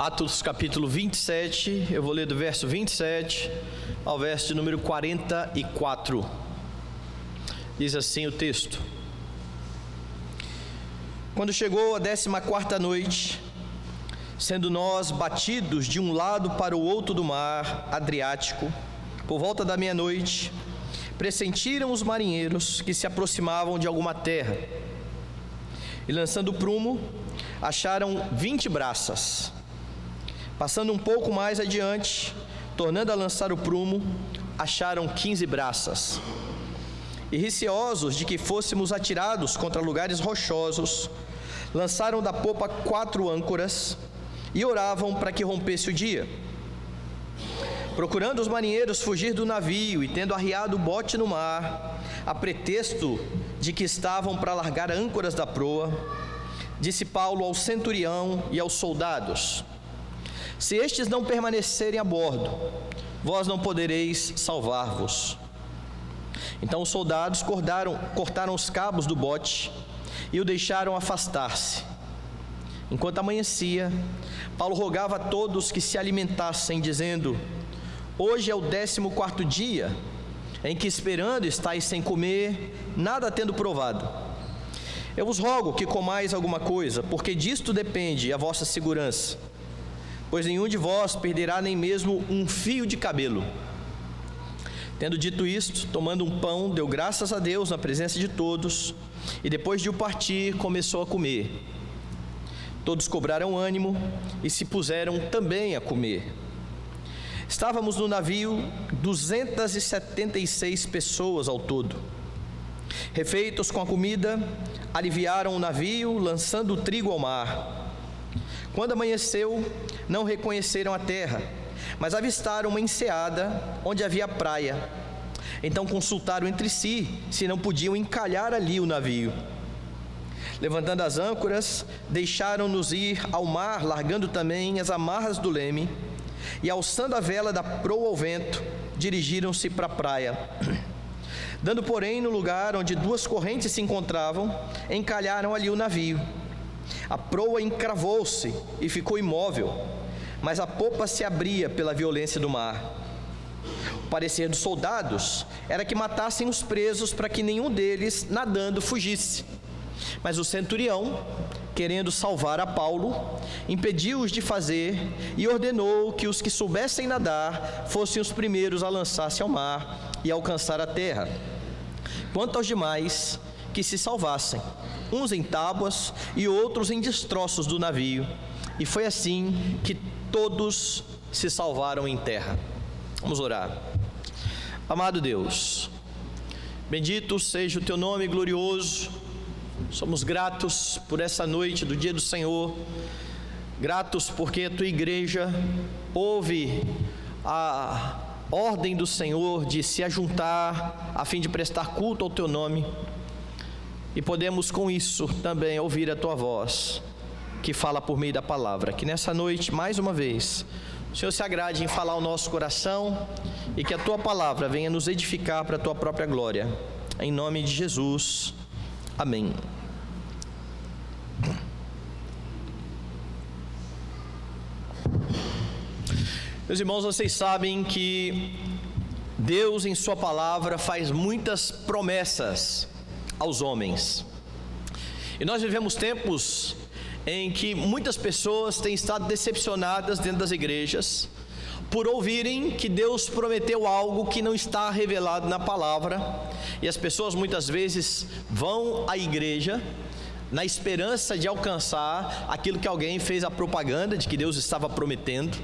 Atos capítulo 27, eu vou ler do verso 27 ao verso de número 44. Diz assim o texto: Quando chegou a 14ª noite, sendo nós batidos de um lado para o outro do mar Adriático, por volta da meia-noite, pressentiram os marinheiros que se aproximavam de alguma terra, e lançando o prumo, acharam 20 braças. Passando um pouco mais adiante, tornando a lançar o prumo, acharam 15 braças. E receosos de que fôssemos atirados contra lugares rochosos, lançaram da popa 4 âncoras e oravam para que rompesse o dia. Procurando os marinheiros fugir do navio e tendo arriado o bote no mar, a pretexto de que estavam para largar âncoras da proa, disse Paulo ao centurião e aos soldados: Se estes não permanecerem a bordo, vós não podereis salvar-vos. Então os soldados cortaram os cabos do bote e o deixaram afastar-se. Enquanto amanhecia, Paulo rogava a todos que se alimentassem, dizendo: Hoje é o 14º dia, em que esperando estáis sem comer, nada tendo provado. Eu vos rogo que comais alguma coisa, porque disto depende a vossa segurança, pois nenhum de vós perderá nem mesmo um fio de cabelo. Tendo dito isto, tomando um pão, deu graças a Deus na presença de todos, e depois de o partir, começou a comer. Todos cobraram ânimo e se puseram também a comer. Estávamos no navio 276 pessoas ao todo. Refeitos com a comida, aliviaram o navio, lançando o trigo ao mar. Quando amanheceu, não reconheceram a terra, mas avistaram uma enseada onde havia praia. Então consultaram entre si se não podiam encalhar ali o navio. Levantando as âncoras, deixaram-nos ir ao mar, largando também as amarras do leme, e alçando a vela da proa ao vento, dirigiram-se para a praia. Dando, porém, no lugar onde 2 correntes se encontravam, encalharam ali o navio. A proa encravou-se e ficou imóvel, mas a popa se abria pela violência do mar. O parecer dos soldados era que matassem os presos para que nenhum deles, nadando, fugisse. Mas o centurião, querendo salvar a Paulo, impediu-os de fazer e ordenou que os que soubessem nadar fossem os primeiros a lançar-se ao mar e alcançar a terra. Quanto aos demais, que se salvassem, uns em tábuas e outros em destroços do navio. E foi assim que todos se salvaram em terra. Vamos orar. Amado Deus, bendito seja o teu nome glorioso. Somos gratos por essa noite do dia do Senhor, gratos porque a tua igreja ouve a ordem do Senhor de se ajuntar a fim de prestar culto ao teu nome, e podemos com isso também ouvir a tua voz que fala por meio da palavra. Que nessa noite, mais uma vez, o Senhor se agrade em falar ao nosso coração e que a tua palavra venha nos edificar para a tua própria glória. Em nome de Jesus, amém. Meus irmãos, vocês sabem que Deus em sua palavra faz muitas promessas aos homens. E nós vivemos tempos em que muitas pessoas têm estado decepcionadas dentro das igrejas por ouvirem que Deus prometeu algo que não está revelado na palavra, e as pessoas muitas vezes vão à igreja na esperança de alcançar aquilo que alguém fez a propaganda de que Deus estava prometendo,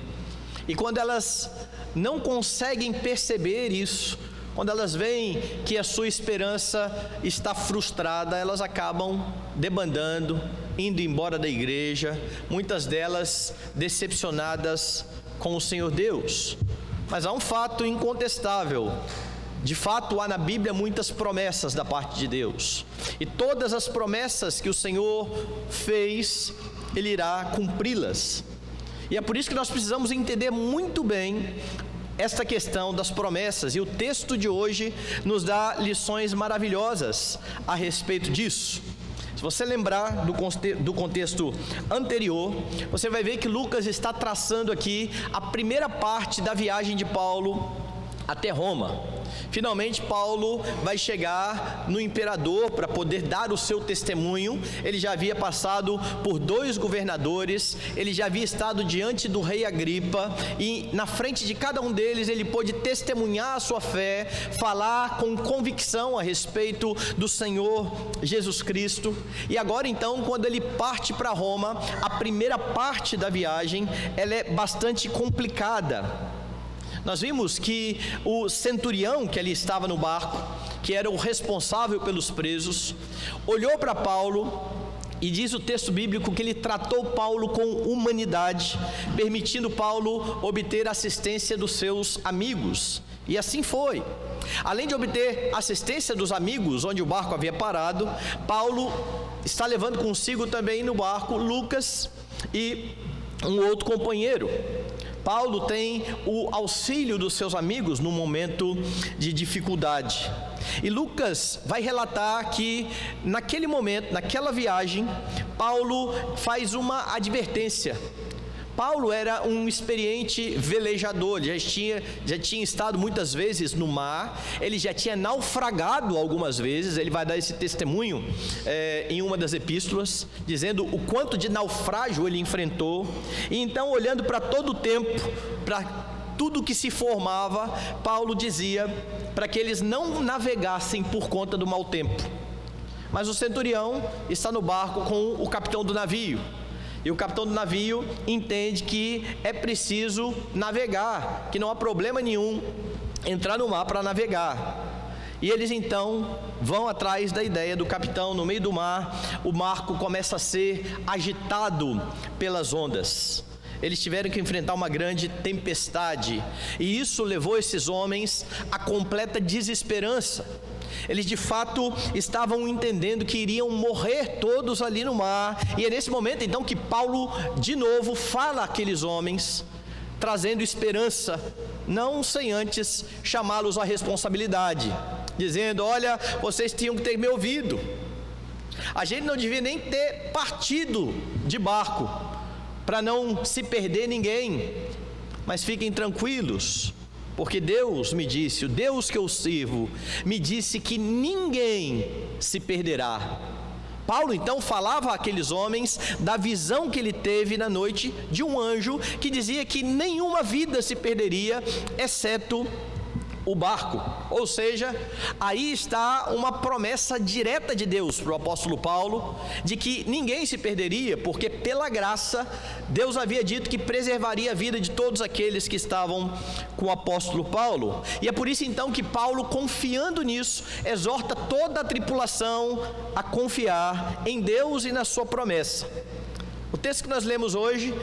e quando elas não conseguem perceber isso, quando elas veem que a sua esperança está frustrada, elas acabam debandando, indo embora da igreja, muitas delas decepcionadas com o Senhor Deus. Mas há um fato incontestável: de fato há na Bíblia muitas promessas da parte de Deus, e todas as promessas que o Senhor fez, Ele irá cumpri-las. E é por isso que nós precisamos entender muito bem esta questão das promessas, e o texto de hoje nos dá lições maravilhosas a respeito disso. Se você lembrar do contexto anterior, você vai ver que Lucas está traçando aqui a primeira parte da viagem de Paulo até Roma. Finalmente Paulo vai chegar no imperador para poder dar o seu testemunho. Ele já havia passado por 2 governadores, ele já havia estado diante do rei Agripa, e na frente de cada um deles ele pôde testemunhar a sua fé, falar com convicção a respeito do Senhor Jesus Cristo. E agora então, quando ele parte para Roma, a primeira parte da viagem, ela é bastante complicada. Nós vimos que o centurião que ali estava no barco, que era o responsável pelos presos, olhou para Paulo e diz o texto bíblico que ele tratou Paulo com humanidade, permitindo Paulo obter assistência dos seus amigos. E assim foi. Além de obter assistência dos amigos onde o barco havia parado, Paulo está levando consigo também no barco Lucas e um outro companheiro. Paulo tem o auxílio dos seus amigos no momento de dificuldade. E Lucas vai relatar que naquele momento, naquela viagem, Paulo faz uma advertência. Paulo era um experiente velejador, já tinha estado muitas vezes no mar, ele já tinha naufragado algumas vezes. Ele vai dar esse testemunho em uma das epístolas, dizendo o quanto de naufrágio ele enfrentou. E então, olhando para todo o tempo, para tudo que se formava, Paulo dizia para que eles não navegassem por conta do mau tempo. Mas o centurião está no barco com o capitão do navio, e o capitão do navio entende que é preciso navegar, que não há problema nenhum entrar no mar para navegar. E eles então vão atrás da ideia do capitão. No meio do mar, o barco começa a ser agitado pelas ondas. Eles tiveram que enfrentar uma grande tempestade, e isso levou esses homens à completa desesperança. Eles de fato estavam entendendo que iriam morrer todos ali no mar. E é nesse momento então que Paulo de novo fala àqueles homens, trazendo esperança, não sem antes chamá-los à responsabilidade, dizendo: olha, vocês tinham que ter me ouvido. A gente não devia nem ter partido de barco para não se perder ninguém. Mas fiquem tranquilos, porque Deus me disse, o Deus que eu sirvo, me disse que ninguém se perderá. Paulo então falava àqueles homens da visão que ele teve na noite de um anjo que dizia que nenhuma vida se perderia, exceto o barco. Ou seja, aí está uma promessa direta de Deus para o apóstolo Paulo, de que ninguém se perderia, porque pela graça, Deus havia dito que preservaria a vida de todos aqueles que estavam com o apóstolo Paulo. E é por isso então que Paulo, confiando nisso, exorta toda a tripulação a confiar em Deus e na sua promessa. O texto que nós lemos hoje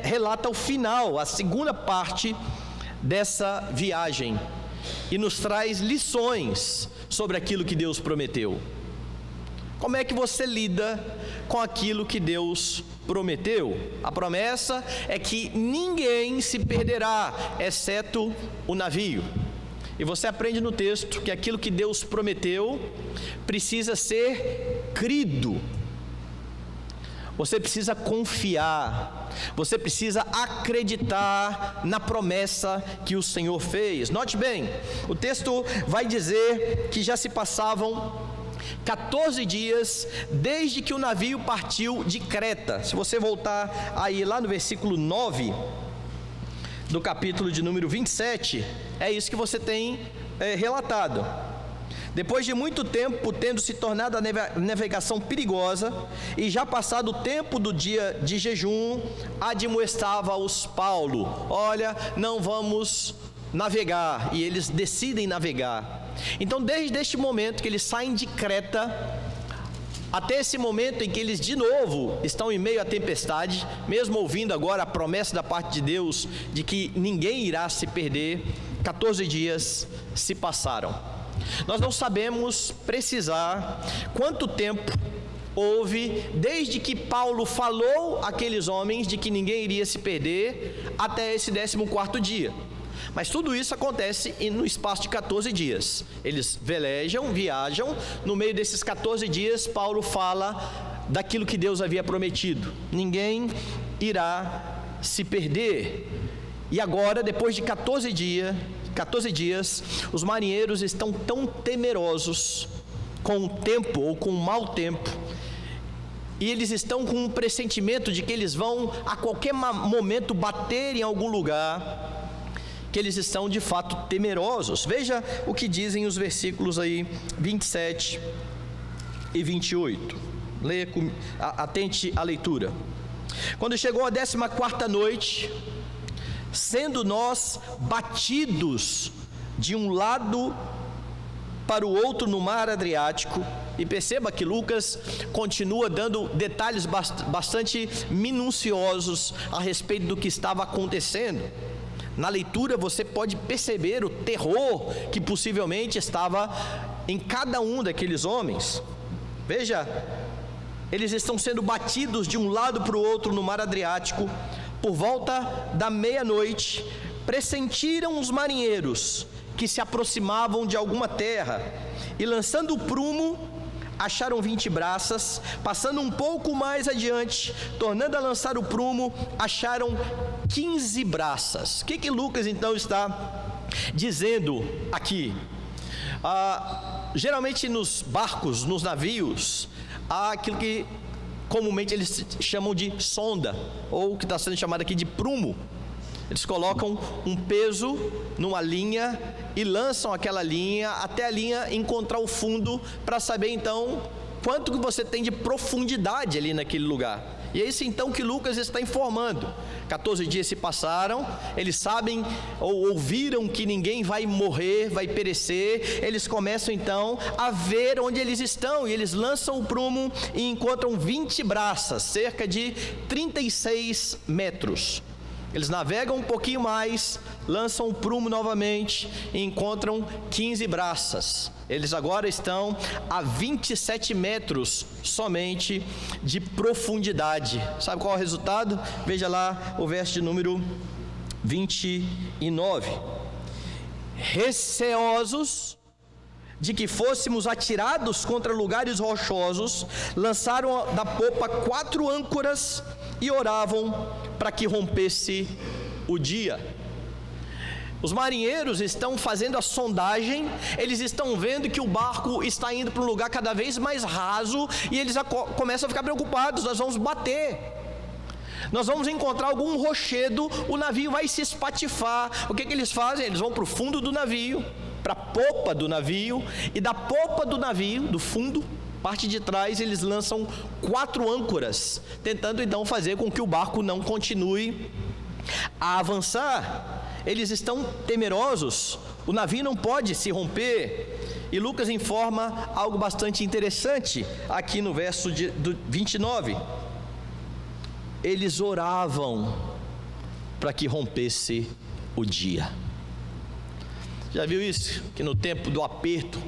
relata o final, a segunda parte dessa viagem, e nos traz lições sobre aquilo que Deus prometeu. Como é que você lida com aquilo que Deus prometeu? A promessa é que ninguém se perderá, exceto o navio. E você aprende no texto que aquilo que Deus prometeu precisa ser crido. Você precisa confiar, você precisa acreditar na promessa que o Senhor fez. Note bem, o texto vai dizer que já se passavam 14 dias desde que o navio partiu de Creta. Se você voltar aí lá no versículo 9 do capítulo de número 27, é isso que você tem relatado. Depois de muito tempo, tendo se tornado a navegação perigosa, e já passado o tempo do dia de jejum, admoestava-os Paulo: olha, não vamos navegar. E eles decidem navegar. Então, desde este momento que eles saem de Creta, até esse momento em que eles de novo estão em meio à tempestade, mesmo ouvindo agora a promessa da parte de Deus de que ninguém irá se perder, 14 dias se passaram. Nós não sabemos precisar quanto tempo houve desde que Paulo falou àqueles homens de que ninguém iria se perder até esse 14º dia. Mas tudo isso acontece no espaço de 14 dias. Eles viajam. No meio desses 14 dias, Paulo fala daquilo que Deus havia prometido: ninguém irá se perder. E agora, depois de 14 dias, os marinheiros estão tão temerosos com o tempo ou com o mau tempo, e eles estão com um pressentimento de que eles vão a qualquer momento bater em algum lugar, que eles estão de fato temerosos. Veja o que dizem os versículos aí 27 e 28. Leia, atente à leitura. Quando chegou a 14ª noite, sendo nós batidos de um lado para o outro no mar Adriático, e perceba que Lucas continua dando detalhes bastante minuciosos a respeito do que estava acontecendo. Na leitura você pode perceber o terror que possivelmente estava em cada um daqueles homens. Veja, eles estão sendo batidos de um lado para o outro no mar Adriático. Por volta da meia-noite, pressentiram os marinheiros que se aproximavam de alguma terra, e lançando o prumo, acharam 20 braças. Passando um pouco mais adiante, tornando a lançar o prumo, acharam 15 braças. O que Lucas então está dizendo aqui? Geralmente nos barcos, nos navios, há aquilo que comumente eles chamam de sonda, ou que está sendo chamado aqui de prumo. Eles colocam um peso numa linha e lançam aquela linha até a linha encontrar o fundo, para saber então quanto que você tem de profundidade ali naquele lugar. E é isso então que Lucas está informando. 14 dias se passaram, eles sabem ou ouviram que ninguém vai morrer, vai perecer. Eles começam então a ver onde eles estão, e eles lançam o prumo e encontram 20 braças, cerca de 36 metros. Eles navegam um pouquinho mais, lançam o prumo novamente e encontram 15 braças. Eles agora estão a 27 metros somente de profundidade. Sabe qual é o resultado? Veja lá o verso de número 29. Receosos de que fôssemos atirados contra lugares rochosos, lançaram da popa 4 âncoras e oravam para que rompesse o dia. Os marinheiros estão fazendo a sondagem, eles estão vendo que o barco está indo para um lugar cada vez mais raso, e eles começam a ficar preocupados: nós vamos bater, nós vamos encontrar algum rochedo, o navio vai se espatifar. O que eles fazem? Eles vão para o fundo do navio, para a popa do navio, e da popa do navio, do fundo, parte de trás, eles lançam 4 âncoras, tentando então fazer com que o barco não continue a avançar. Eles estão temerosos, o navio não pode se romper. E Lucas informa algo bastante interessante aqui no verso 29. Eles oravam para que rompesse o dia. Já viu isso? Que no tempo do aperto,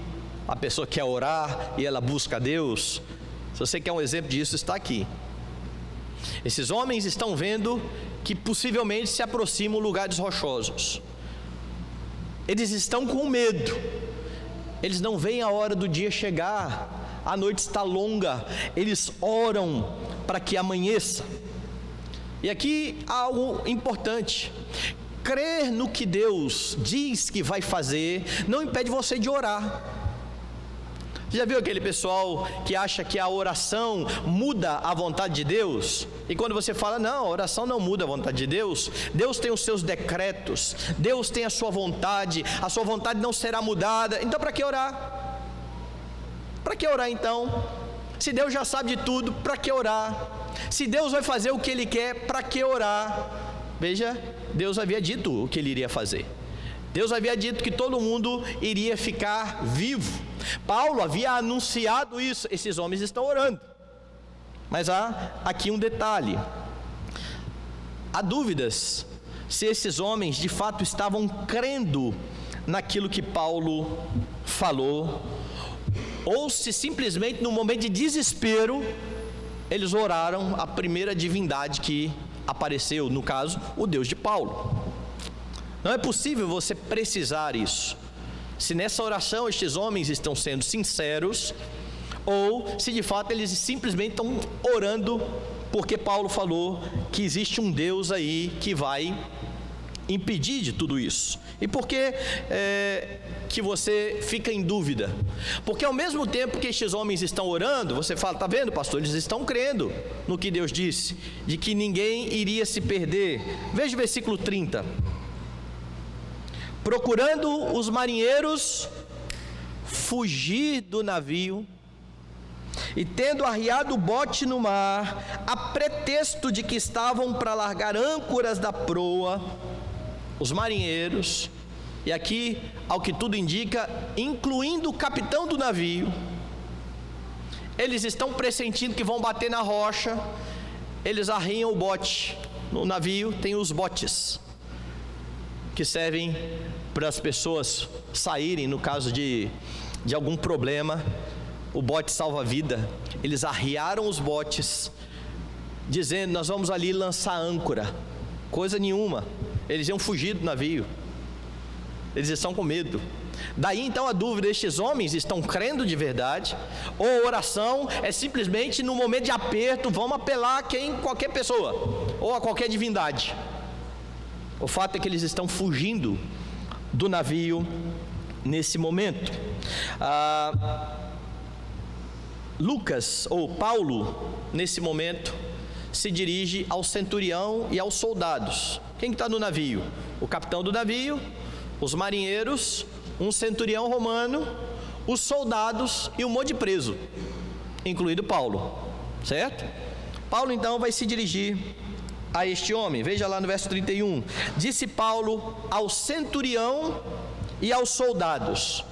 a pessoa quer orar e ela busca a Deus. Se você quer um exemplo disso, está aqui. Esses homens estão vendo que possivelmente se aproximam lugares rochosos. Eles estão com medo. Eles não veem a hora do dia chegar. A noite está longa. Eles oram para que amanheça. E aqui há algo importante. Crer no que Deus diz que vai fazer não impede você de orar. Já viu aquele pessoal que acha que a oração muda a vontade de Deus? E quando você fala: não, a oração não muda a vontade de Deus, Deus tem os seus decretos, Deus tem a sua vontade não será mudada, então para que orar? Para que orar então? Se Deus já sabe de tudo, para que orar? Se Deus vai fazer o que Ele quer, para que orar? Veja, Deus havia dito o que Ele iria fazer. Deus havia dito que todo mundo iria ficar vivo. Paulo havia anunciado isso. Esses homens estão orando. Mas há aqui um detalhe. Há dúvidas se esses homens de fato estavam crendo naquilo que Paulo falou, ou se simplesmente no momento de desespero eles oraram a primeira divindade que apareceu, no caso, o Deus de Paulo. Não é possível você precisar isso. Se nessa oração estes homens estão sendo sinceros, ou se de fato eles simplesmente estão orando porque Paulo falou que existe um Deus aí que vai impedir de tudo isso. E por que que você fica em dúvida? Porque ao mesmo tempo que estes homens estão orando, você fala, está vendo, pastor, eles estão crendo no que Deus disse, de que ninguém iria se perder. Veja o versículo 30. Procurando os marinheiros fugir do navio, e tendo arriado o bote no mar, a pretexto de que estavam para largar âncoras da proa, os marinheiros, e aqui, ao que tudo indica, incluindo o capitão do navio, eles estão pressentindo que vão bater na rocha, eles arriam o bote. No navio tem os botes, que servem para as pessoas saírem no caso de algum problema. O bote salva a vida. Eles arriaram os botes, dizendo, nós vamos ali lançar âncora. Coisa nenhuma, eles iam fugir do navio, eles estão com medo. Daí então a dúvida, estes homens estão crendo de verdade, ou a oração é simplesmente no momento de aperto, vamos apelar a qualquer pessoa, ou a qualquer divindade. O fato é que eles estão fugindo do navio nesse momento. Lucas, ou Paulo, nesse momento, se dirige ao centurião e aos soldados. Quem está no navio? O capitão do navio, os marinheiros, um centurião romano, os soldados e um monte de preso, incluindo Paulo, certo? Paulo então vai se dirigir a este homem. Veja lá no verso 31. Disse Paulo ao centurião e aos soldados: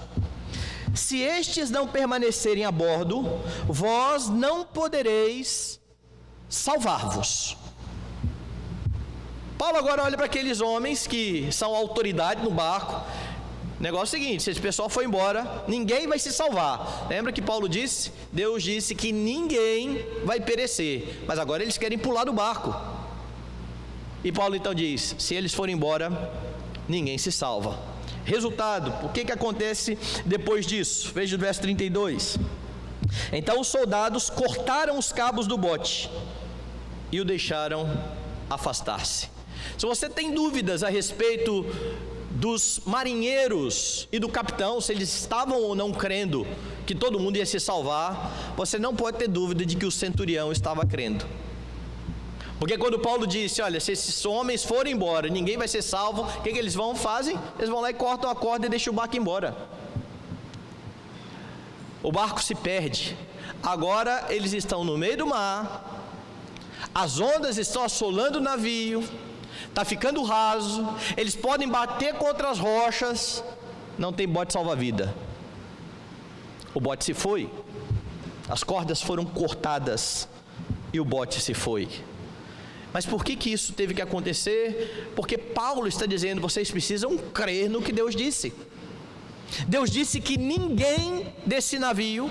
se estes não permanecerem a bordo, vós não podereis salvar-vos. Paulo agora olha para aqueles homens que são autoridade no barco. O negócio é o seguinte: se esse pessoal for embora, ninguém vai se salvar. Lembra que Paulo disse? Deus disse que ninguém vai perecer, mas agora eles querem pular do barco. E Paulo então diz: se eles forem embora, ninguém se salva. Resultado, o que acontece depois disso? Veja o verso 32. Então os soldados cortaram os cabos do bote e o deixaram afastar-se. Se você tem dúvidas a respeito dos marinheiros e do capitão, se eles estavam ou não crendo que todo mundo ia se salvar, você não pode ter dúvida de que o centurião estava crendo. Porque quando Paulo disse, olha, se esses homens forem embora, ninguém vai ser salvo, o que eles fazem? Eles vão lá e cortam a corda e deixam o barco embora. O barco se perde. Agora eles estão no meio do mar, as ondas estão assolando o navio, está ficando raso, eles podem bater contra as rochas, não tem bote salva-vida. O bote se foi, as cordas foram cortadas e o bote se foi. Mas por que isso teve que acontecer? Porque Paulo está dizendo, vocês precisam crer no que Deus disse. Deus disse que ninguém desse navio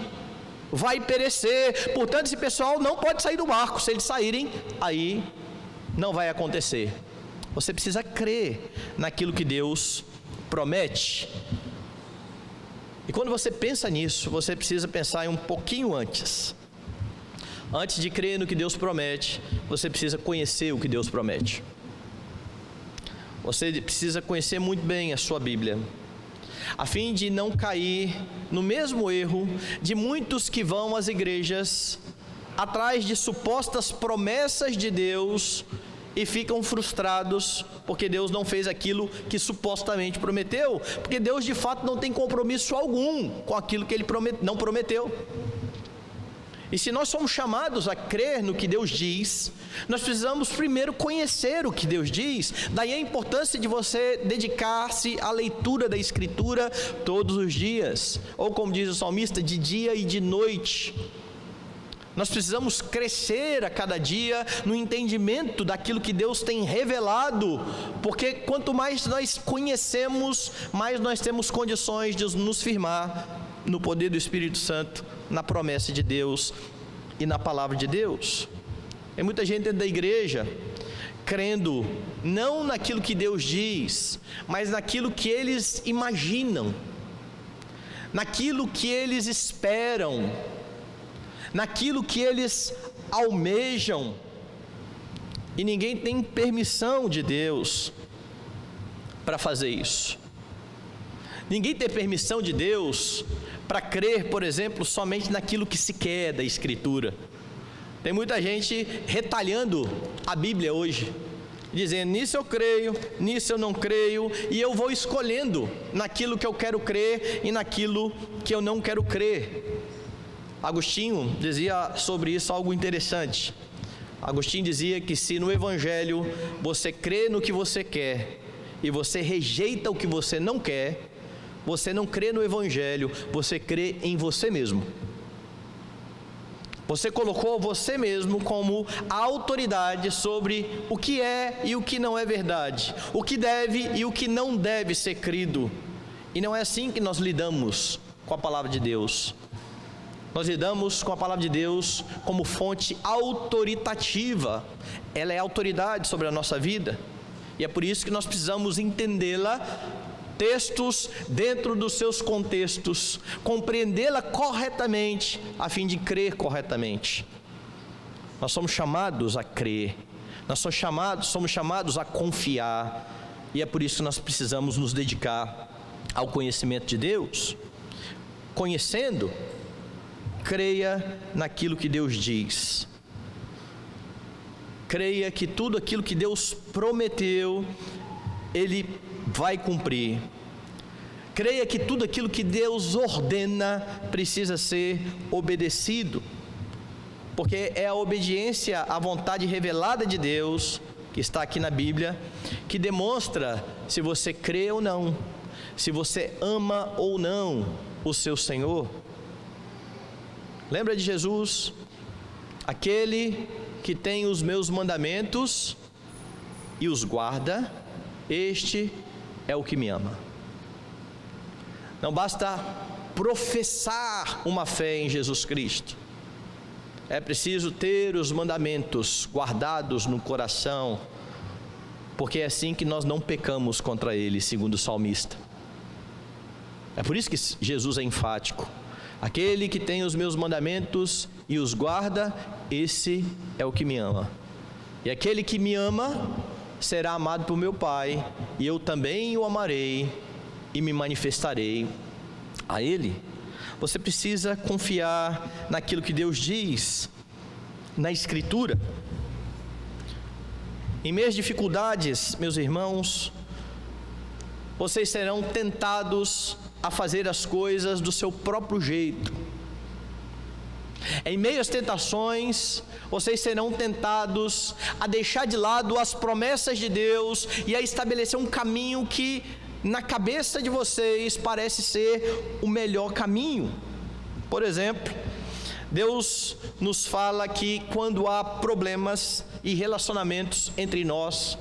vai perecer, portanto esse pessoal não pode sair do barco. Se eles saírem, aí não vai acontecer. Você precisa crer naquilo que Deus promete. E quando você pensa nisso, você precisa pensar em um pouquinho antes. Antes de crer no que Deus promete, você precisa conhecer o que Deus promete. Você precisa conhecer muito bem a sua Bíblia, a fim de não cair no mesmo erro de muitos que vão às igrejas atrás de supostas promessas de Deus e ficam frustrados porque Deus não fez aquilo que supostamente prometeu, porque Deus de fato não tem compromisso algum com aquilo que Ele não prometeu. E se nós somos chamados a crer no que Deus diz, nós precisamos primeiro conhecer o que Deus diz. Daí a importância de você dedicar-se à leitura da Escritura todos os dias, ou como diz o salmista, de dia e de noite. Nós precisamos crescer a cada dia no entendimento daquilo que Deus tem revelado, porque quanto mais nós conhecemos, mais nós temos condições de nos firmar no poder do Espírito Santo, na promessa de Deus e na palavra de Deus. Tem muita gente dentro da igreja crendo não naquilo que Deus diz, mas naquilo que eles imaginam, naquilo que eles esperam, naquilo que eles almejam. E ninguém tem permissão de Deus para fazer isso. Ninguém tem permissão de Deus para crer, por exemplo, somente naquilo que se quer da Escritura. Tem muita gente retalhando a Bíblia hoje, dizendo: nisso eu creio, nisso eu não creio, e eu vou escolhendo naquilo que eu quero crer e naquilo que eu não quero crer. Agostinho dizia sobre isso algo interessante. Agostinho dizia que se no Evangelho você crê no que você quer e você rejeita o que você não quer, você não crê no Evangelho, você crê em você mesmo. Você colocou você mesmo como a autoridade sobre o que é e o que não é verdade, o que deve e o que não deve ser crido. E não é assim que nós lidamos com a palavra de Deus. Nós lidamos com a palavra de Deus como fonte autoritativa. Ela é autoridade sobre a nossa vida. E é por isso que nós precisamos entendê-la, textos dentro dos seus contextos, compreendê-la corretamente, a fim de crer corretamente. Nós somos chamados a crer, nós somos chamados a confiar, e é por isso que nós precisamos nos dedicar ao conhecimento de Deus. Conhecendo, creia naquilo que Deus diz. Creia que tudo aquilo que Deus prometeu, Ele vai cumprir. Creia que tudo aquilo que Deus ordena precisa ser obedecido, porque é a obediência à vontade revelada de Deus, que está aqui na Bíblia, que demonstra se você crê ou não, se você ama ou não o seu Senhor. Lembra de Jesus? Aquele que tem os meus mandamentos e os guarda, este é o que me ama. Não basta professar uma fé em Jesus Cristo, é preciso ter os mandamentos guardados no coração, porque é assim que nós não pecamos contra Ele, segundo o salmista. É por isso que Jesus é enfático: aquele que tem os meus mandamentos e os guarda, esse é o que me ama. E aquele que me ama será amado por meu Pai, e eu também o amarei e me manifestarei a Ele. Você precisa confiar naquilo que Deus diz na Escritura. Em meio às dificuldades, meus irmãos, vocês serão tentados a fazer as coisas do seu próprio jeito. Em meio às tentações, vocês serão tentados a deixar de lado as promessas de Deus e a estabelecer um caminho que na cabeça de vocês parece ser o melhor caminho. Por exemplo, Deus nos fala que quando há problemas e relacionamentos entre nós,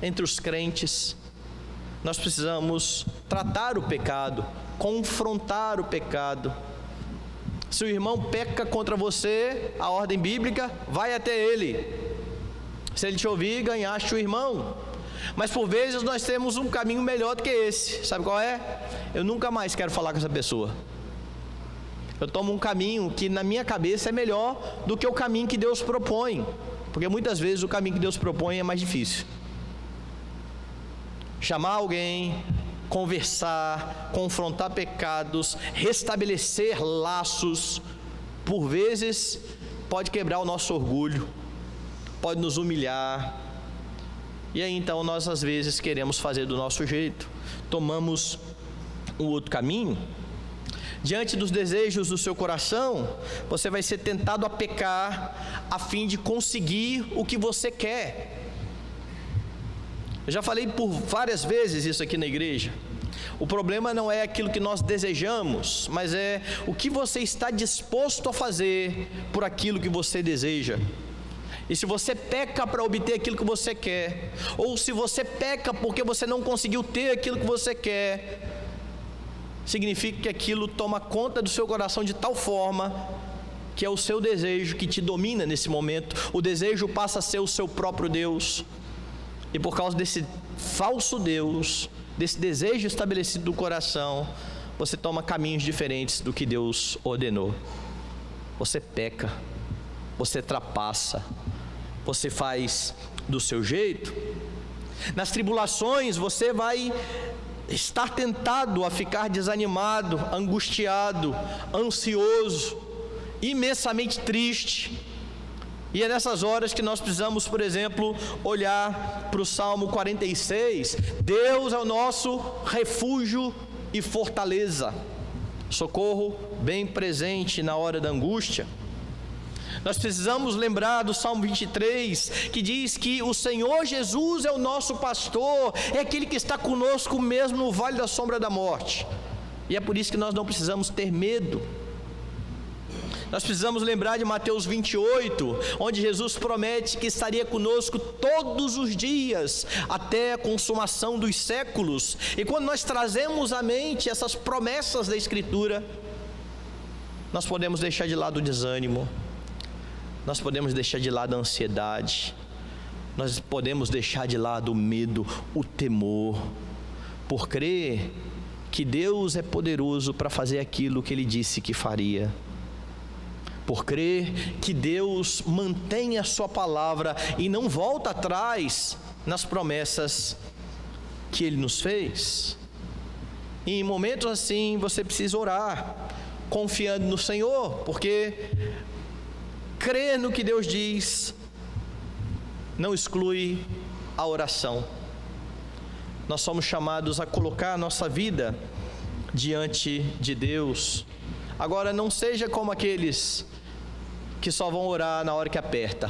entre os crentes, nós precisamos tratar o pecado, confrontar o pecado. Se o irmão peca contra você, a ordem bíblica, vai até ele. Se ele te ouvir, ganhaste o irmão. Mas por vezes nós temos um caminho melhor do que esse. Sabe qual é? Eu nunca mais quero falar com essa pessoa. Eu tomo um caminho que na minha cabeça é melhor do que o caminho que Deus propõe, porque muitas vezes o caminho que Deus propõe é mais difícil. Chamar alguém, conversar, confrontar pecados, restabelecer laços, por vezes pode quebrar o nosso orgulho, pode nos humilhar, e aí então nós às vezes queremos fazer do nosso jeito, tomamos um outro caminho. Diante dos desejos do seu coração, você vai ser tentado a pecar a fim de conseguir o que você quer. Eu já falei por várias vezes isso aqui na igreja. O problema não é aquilo que nós desejamos, mas é o que você está disposto a fazer por aquilo que você deseja. E se você peca para obter aquilo que você quer, ou se você peca porque você não conseguiu ter aquilo que você quer, significa que aquilo toma conta do seu coração de tal forma que é o seu desejo que te domina nesse momento. O desejo passa a ser o seu próprio Deus. E por causa desse falso Deus, desse desejo estabelecido do coração, você toma caminhos diferentes do que Deus ordenou. Você peca, você trapassa, você faz do seu jeito. Nas tribulações você vai estar tentado a ficar desanimado, angustiado, ansioso, imensamente triste. E é nessas horas que nós precisamos, por exemplo, olhar para o Salmo 46. Deus é o nosso refúgio e fortaleza, socorro bem presente na hora da angústia. Nós precisamos lembrar do Salmo 23, que diz que o Senhor Jesus é o nosso pastor, é aquele que está conosco mesmo no vale da sombra da morte. E é por isso que nós não precisamos ter medo. Nós precisamos lembrar de Mateus 28, onde Jesus promete que estaria conosco todos os dias, até a consumação dos séculos. E quando nós trazemos à mente essas promessas da Escritura, nós podemos deixar de lado o desânimo, nós podemos deixar de lado a ansiedade, nós podemos deixar de lado o medo, o temor, por crer que Deus é poderoso para fazer aquilo que Ele disse que faria, por crer que Deus mantém a sua palavra e não volta atrás nas promessas que Ele nos fez. E em momentos assim você precisa orar, confiando no Senhor, porque crer no que Deus diz não exclui a oração. Nós somos chamados a colocar a nossa vida diante de Deus. Agora, não seja como aqueles que só vão orar na hora que aperta.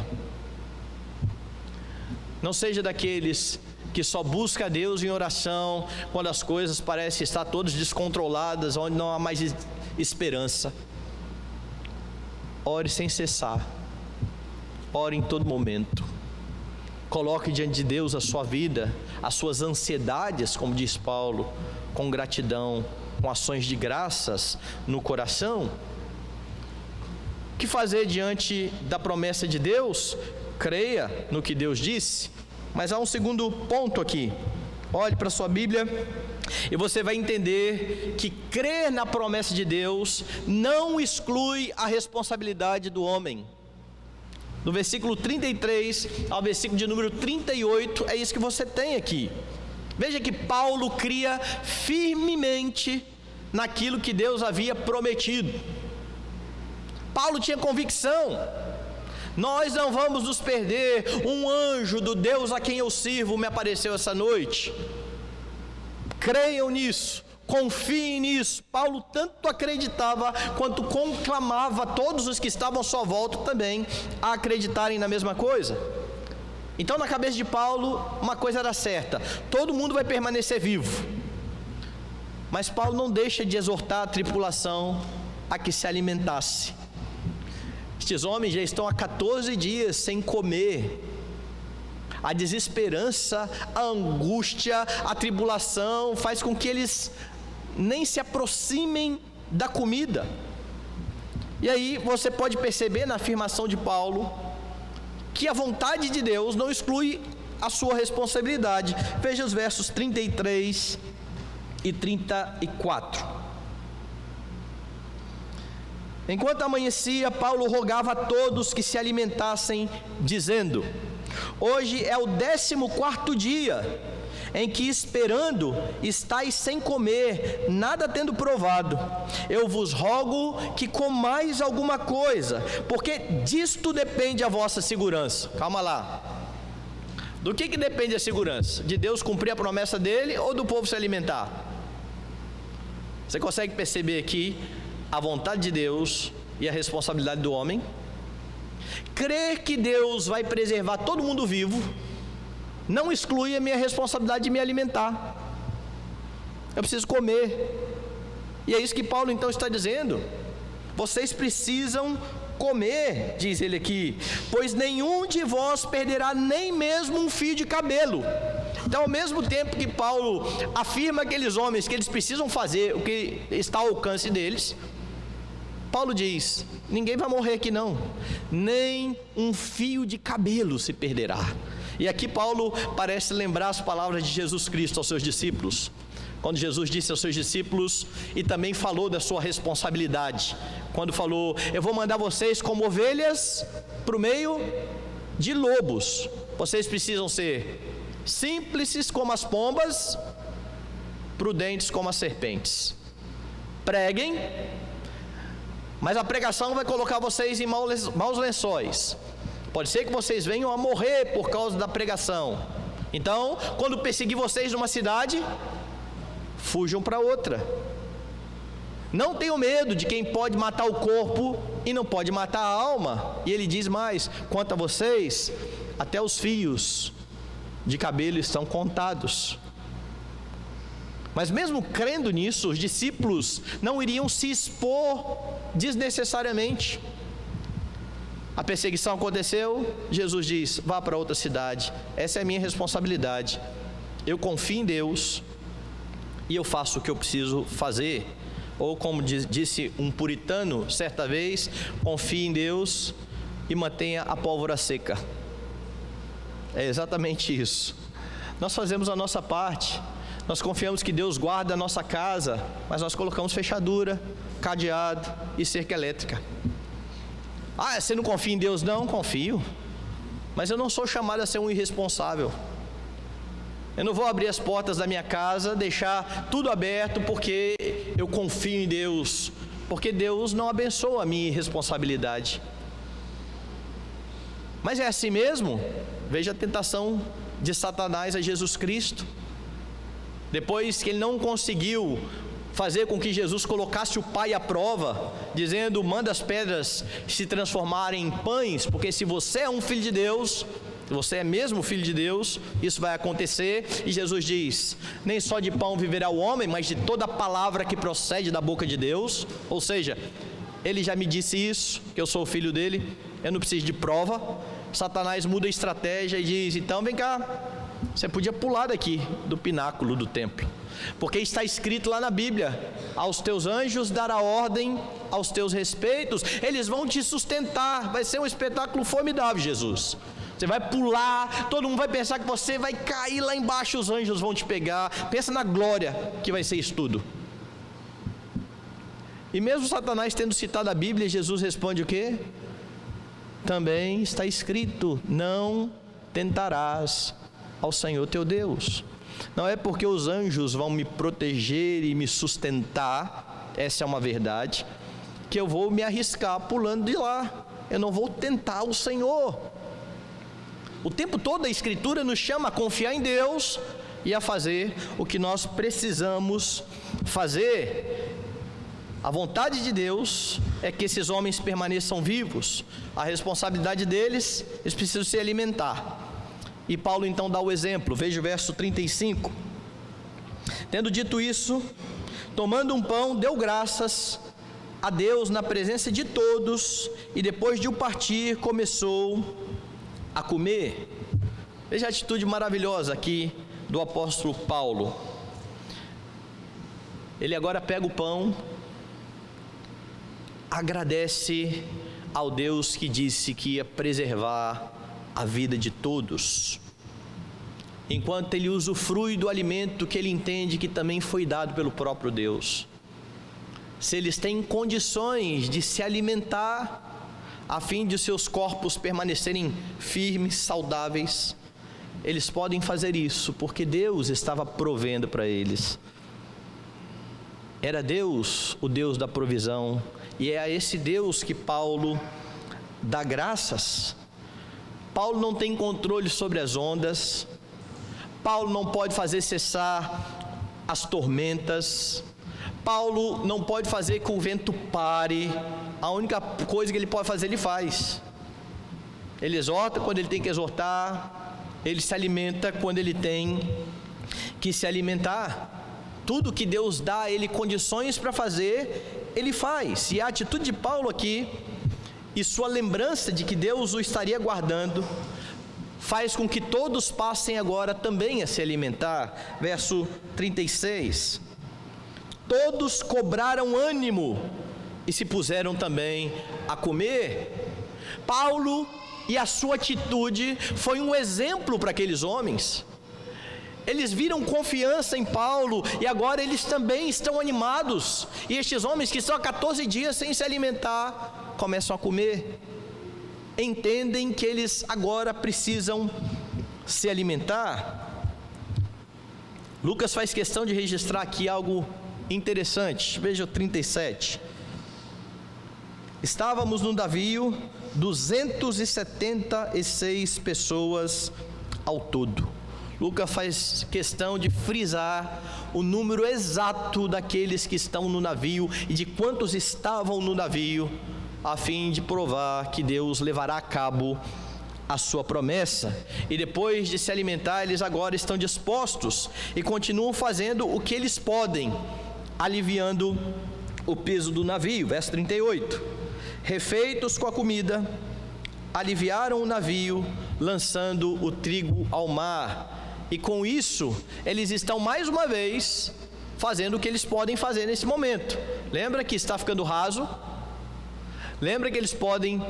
Não seja daqueles que só busca a Deus em oração quando as coisas parecem estar todas descontroladas, onde não há mais esperança. Ore sem cessar. Ore em todo momento. Coloque diante de Deus a sua vida, as suas ansiedades, como diz Paulo, com gratidão, com ações de graças no coração. O que fazer diante da promessa de Deus? Creia no que Deus disse. Mas há um segundo ponto aqui. Olhe para a sua Bíblia e você vai entender que crer na promessa de Deus não exclui a responsabilidade do homem. Do versículo 33 ao versículo de número 38, é isso que você tem aqui. Veja que Paulo cria firmemente naquilo que Deus havia prometido. Paulo tinha convicção: nós não vamos nos perder. Um anjo do Deus a quem eu sirvo me apareceu essa noite. Creiam nisso, confiem nisso. Paulo tanto acreditava quanto conclamava todos os que estavam à sua volta também a acreditarem na mesma coisa. Então, na cabeça de Paulo, uma coisa era certa: todo mundo vai permanecer vivo. Mas Paulo não deixa de exortar a tripulação a que se alimentasse. Estes homens já estão há 14 dias sem comer. A desesperança, a angústia, a tribulação faz com que eles nem se aproximem da comida. E aí você pode perceber na afirmação de Paulo que a vontade de Deus não exclui a sua responsabilidade. Veja os versos 33 e 34. Enquanto amanhecia, Paulo rogava a todos que se alimentassem, dizendo: hoje é o 14º dia em que, esperando, estáis sem comer, nada tendo provado. Eu vos rogo que comais alguma coisa, porque disto depende a vossa segurança. Calma lá. Do que depende a segurança? De Deus cumprir a promessa dele ou do povo se alimentar? Você consegue perceber aqui a vontade de Deus e a responsabilidade do homem? Crer que Deus vai preservar todo mundo vivo não exclui a minha responsabilidade de me alimentar. Eu preciso comer. E é isso que Paulo então está dizendo: vocês precisam comer, diz ele aqui, pois nenhum de vós perderá nem mesmo um fio de cabelo. Então, ao mesmo tempo que Paulo afirma aqueles homens que eles precisam fazer o que está ao alcance deles, Paulo diz: ninguém vai morrer aqui não, nem um fio de cabelo se perderá. E aqui Paulo parece lembrar as palavras de Jesus Cristo aos seus discípulos, quando Jesus disse aos seus discípulos, e também falou da sua responsabilidade, quando falou: eu vou mandar vocês como ovelhas para o meio de lobos. Vocês precisam ser simples como as pombas, prudentes como as serpentes. Preguem, mas a pregação vai colocar vocês em maus lençóis. Pode ser que vocês venham a morrer por causa da pregação. Então, quando perseguir vocês numa cidade, fujam para outra. Não tenham medo de quem pode matar o corpo e não pode matar a alma. E ele diz mais: quanto a vocês, até os fios de cabelo estão contados. Mas mesmo crendo nisso, os discípulos não iriam se expor desnecessariamente. A perseguição aconteceu, Jesus diz: vá para outra cidade, essa é a minha responsabilidade. Eu confio em Deus e eu faço o que eu preciso fazer. Ou como disse um puritano certa vez: confie em Deus e mantenha a pólvora seca. É exatamente isso. Nós fazemos a nossa parte, nós confiamos que Deus guarda a nossa casa, mas nós colocamos fechadura, cadeado e cerca elétrica. Ah, você não confia em Deus? Não, confio, mas eu não sou chamado a ser um irresponsável. Eu não vou abrir as portas da minha casa, deixar tudo aberto porque eu confio em Deus, porque Deus não abençoa a minha irresponsabilidade. Mas é assim mesmo? Veja a tentação de Satanás a Jesus Cristo. Depois que ele não conseguiu fazer com que Jesus colocasse o Pai à prova, dizendo: manda as pedras se transformarem em pães, porque se você é um filho de Deus, se você é mesmo filho de Deus, isso vai acontecer. E Jesus diz: nem só de pão viverá o homem, mas de toda palavra que procede da boca de Deus. Ou seja, ele já me disse isso, que eu sou o filho dele, eu não preciso de prova. Satanás muda a estratégia e diz: então vem cá, você podia pular daqui do pináculo do templo, porque está escrito lá na Bíblia: aos teus anjos dará ordem aos teus respeitos, eles vão te sustentar. Vai ser um espetáculo formidável, Jesus. Você vai pular, todo mundo vai pensar que você vai cair lá embaixo, os anjos vão te pegar. Pensa na glória que vai ser isso tudo. E mesmo Satanás tendo citado a Bíblia, Jesus responde o quê? Também está escrito: não tentarás ao Senhor teu Deus. Não é porque os anjos vão me proteger e me sustentar, essa é uma verdade, que eu vou me arriscar pulando de lá. Eu não vou tentar o Senhor. O tempo todo a Escritura nos chama a confiar em Deus e a fazer o que nós precisamos fazer. A vontade de Deus é que esses homens permaneçam vivos. A responsabilidade deles, eles precisam se alimentar. E Paulo então dá o exemplo. Veja o verso 35. Tendo dito isso, tomando um pão, deu graças a Deus na presença de todos, e depois de o partir, começou a comer. Veja a atitude maravilhosa aqui do apóstolo Paulo. Ele agora pega o pão, agradece ao Deus que disse que ia preservar a vida de todos, enquanto ele usufrui do alimento que ele entende que também foi dado pelo próprio Deus. Se eles têm condições de se alimentar, a fim de seus corpos permanecerem firmes, saudáveis, eles podem fazer isso, porque Deus estava provendo para eles. Era Deus o Deus da provisão, e é a esse Deus que Paulo dá graças. Paulo não tem controle sobre as ondas, Paulo não pode fazer cessar as tormentas, Paulo não pode fazer que o vento pare. A única coisa que ele pode fazer, ele faz. Ele exorta quando ele tem que exortar, ele se alimenta quando ele tem que se alimentar. Tudo que Deus dá a ele condições para fazer, ele faz. E a atitude de Paulo aqui, e sua lembrança de que Deus o estaria guardando, faz com que todos passem agora também a se alimentar. Verso 36. Todos cobraram ânimo e se puseram também a comer. Paulo e a sua atitude foi um exemplo para aqueles homens. Eles viram confiança em Paulo e agora eles também estão animados. E estes homens que estão há 14 dias sem se alimentar, começam a comer. Entendem que eles agora precisam se alimentar. Lucas faz questão de registrar aqui algo interessante. Veja o 37. Estávamos no navio 276 pessoas ao todo. Lucas faz questão de frisar o número exato daqueles que estão no navio e de quantos estavam no navio, a fim de provar que Deus levará a cabo a sua promessa. E depois de se alimentar, eles agora estão dispostos e continuam fazendo o que eles podem, aliviando o peso do navio. Verso 38. Refeitos com a comida, aliviaram o navio, lançando o trigo ao mar. E com isso, eles estão mais uma vez fazendo o que eles podem fazer nesse momento. Lembra que está ficando raso? Lembra que eles podem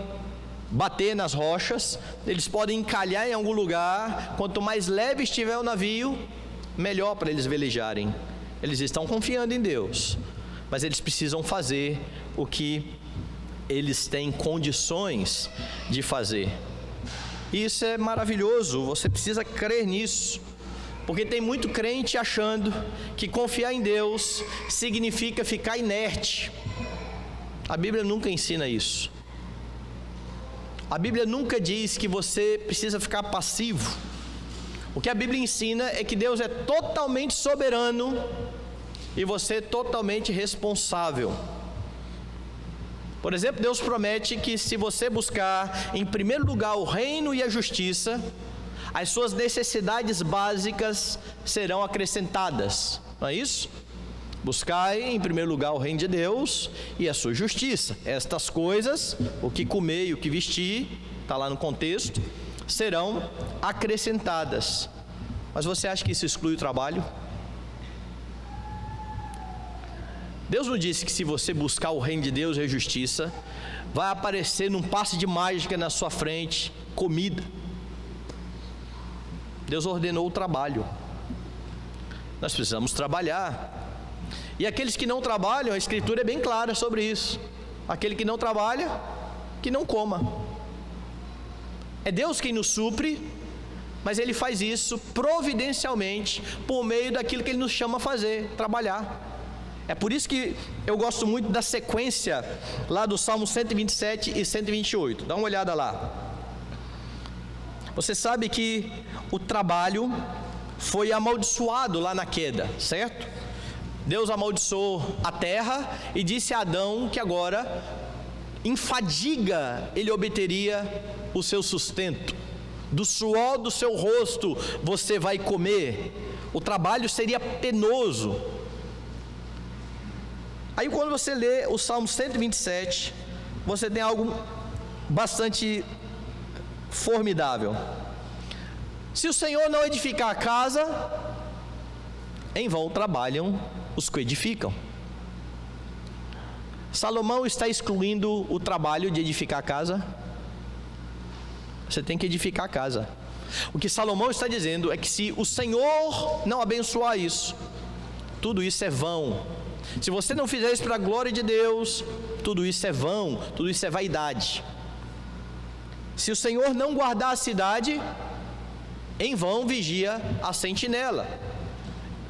bater nas rochas, eles podem encalhar em algum lugar. Quanto mais leve estiver o navio, melhor para eles velejarem. Eles estão confiando em Deus, mas eles precisam fazer o que eles têm condições de fazer. Isso é maravilhoso, você precisa crer nisso, porque tem muito crente achando que confiar em Deus significa ficar inerte. A Bíblia nunca ensina isso. A Bíblia nunca diz que você precisa ficar passivo. O que a Bíblia ensina é que Deus é totalmente soberano e você é totalmente responsável. Por exemplo, Deus promete que se você buscar em primeiro lugar o reino e a justiça, as suas necessidades básicas serão acrescentadas, não é isso? Buscai em primeiro lugar o reino de Deus e a sua justiça. Estas coisas, o que comer e o que vestir, está lá no contexto, serão acrescentadas. Mas você acha que isso exclui o trabalho? Deus não disse que se você buscar o reino de Deus e a justiça, vai aparecer num passe de mágica na sua frente comida. Deus ordenou o trabalho. Nós precisamos trabalhar. E aqueles que não trabalham, a Escritura é bem clara sobre isso. Aquele que não trabalha, que não coma. É Deus quem nos supre, mas Ele faz isso providencialmente por meio daquilo que Ele nos chama a fazer, trabalhar. É por isso que eu gosto muito da sequência lá do Salmo 127 e 128. Dá uma olhada lá. Você sabe que o trabalho foi amaldiçoado lá na queda, certo? Deus amaldiçoou a terra e disse a Adão que agora, em fadiga, ele obteria o seu sustento. Do suor do seu rosto você vai comer. O trabalho seria penoso. Aí quando você lê o Salmo 127, você tem algo bastante formidável. Se o Senhor não edificar a casa, em vão trabalham os que edificam. Salomão está excluindo o trabalho de edificar a casa? Você tem que edificar a casa. O que Salomão está dizendo é que se o Senhor não abençoar isso, tudo isso é vão. Se você não fizer isso para a glória de Deus, tudo isso é vão, tudo isso é vaidade. Se o Senhor não guardar a cidade, em vão vigia a sentinela.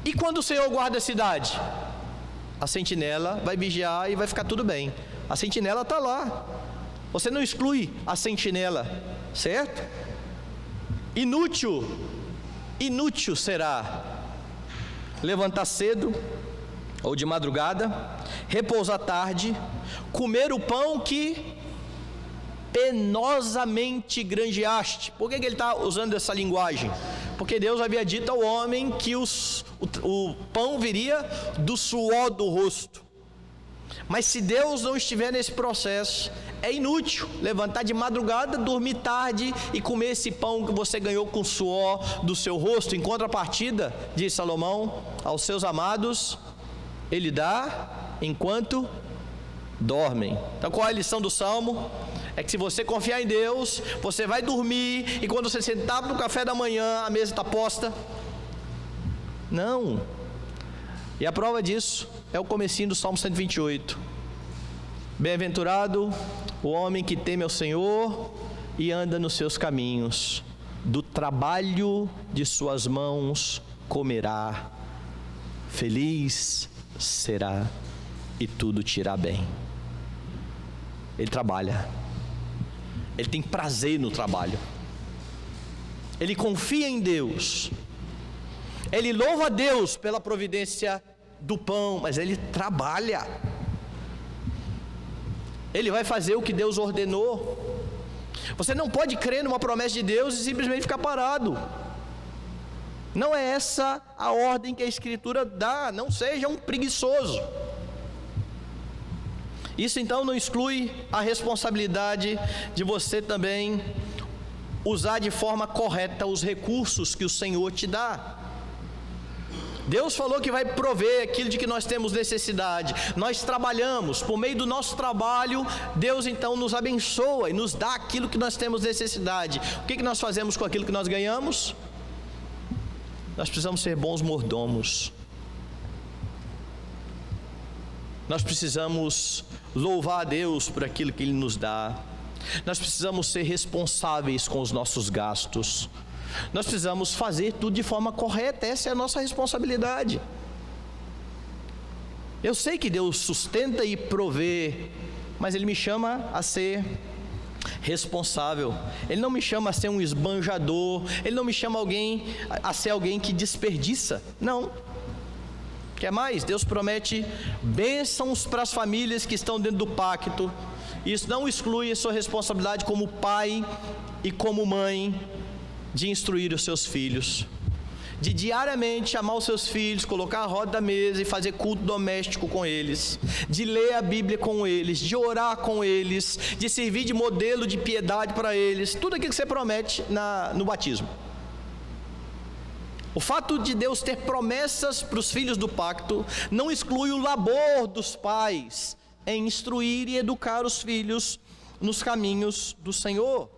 E quando o Senhor guarda a cidade? A sentinela vai vigiar e vai ficar tudo bem. A sentinela está lá. Você não exclui a sentinela, certo? Inútil será levantar cedo ou de madrugada, repousar tarde, comer o pão que penosamente granjeaste. Por que ele está usando essa linguagem? Porque Deus havia dito ao homem que o pão viria do suor do rosto. Mas se Deus não estiver nesse processo, é inútil levantar de madrugada, dormir tarde e comer esse pão que você ganhou com o suor do seu rosto. Em contrapartida, diz Salomão, aos seus amados Ele dá enquanto dormem. Então qual é a lição do Salmo? É que se você confiar em Deus, você vai dormir, e quando você sentar no café da manhã, a mesa está posta. Não. E a prova disso é o comecinho do Salmo 128. Bem-aventurado o homem que teme ao Senhor e anda nos seus caminhos. Do trabalho de suas mãos comerá. Feliz será e tudo te irá bem. Ele trabalha. Ele tem prazer no trabalho. Ele confia em Deus. Ele louva a Deus pela providência do pão, mas ele trabalha. Ele vai fazer o que Deus ordenou. Você não pode crer numa promessa de Deus e simplesmente ficar parado. Não é essa a ordem que a Escritura dá. Não seja um preguiçoso. Isso então não exclui a responsabilidade de você também usar de forma correta os recursos que o Senhor te dá. Deus falou que vai prover aquilo de que nós temos necessidade. Nós trabalhamos, por meio do nosso trabalho, Deus então nos abençoa e nos dá aquilo que nós temos necessidade. O que nós fazemos com aquilo que nós ganhamos? Nós precisamos ser bons mordomos. Nós precisamos louvar a Deus por aquilo que Ele nos dá. Nós precisamos ser responsáveis com os nossos gastos. Nós precisamos fazer tudo de forma correta. Essa é a nossa responsabilidade. Eu sei que Deus sustenta e provê, mas Ele me chama a ser responsável. Ele não me chama a ser um esbanjador. Ele não me chama a ser alguém que desperdiça. Não. Quer mais? Deus promete bênçãos para as famílias que estão dentro do pacto. Isso não exclui a sua responsabilidade como pai e como mãe de instruir os seus filhos, de diariamente amar os seus filhos, colocar a roda da mesa e fazer culto doméstico com eles, de ler a Bíblia com eles, de orar com eles, de servir de modelo de piedade para eles. Tudo aquilo que você promete no batismo. O fato de Deus ter promessas para os filhos do pacto não exclui o labor dos pais em instruir e educar os filhos nos caminhos do Senhor.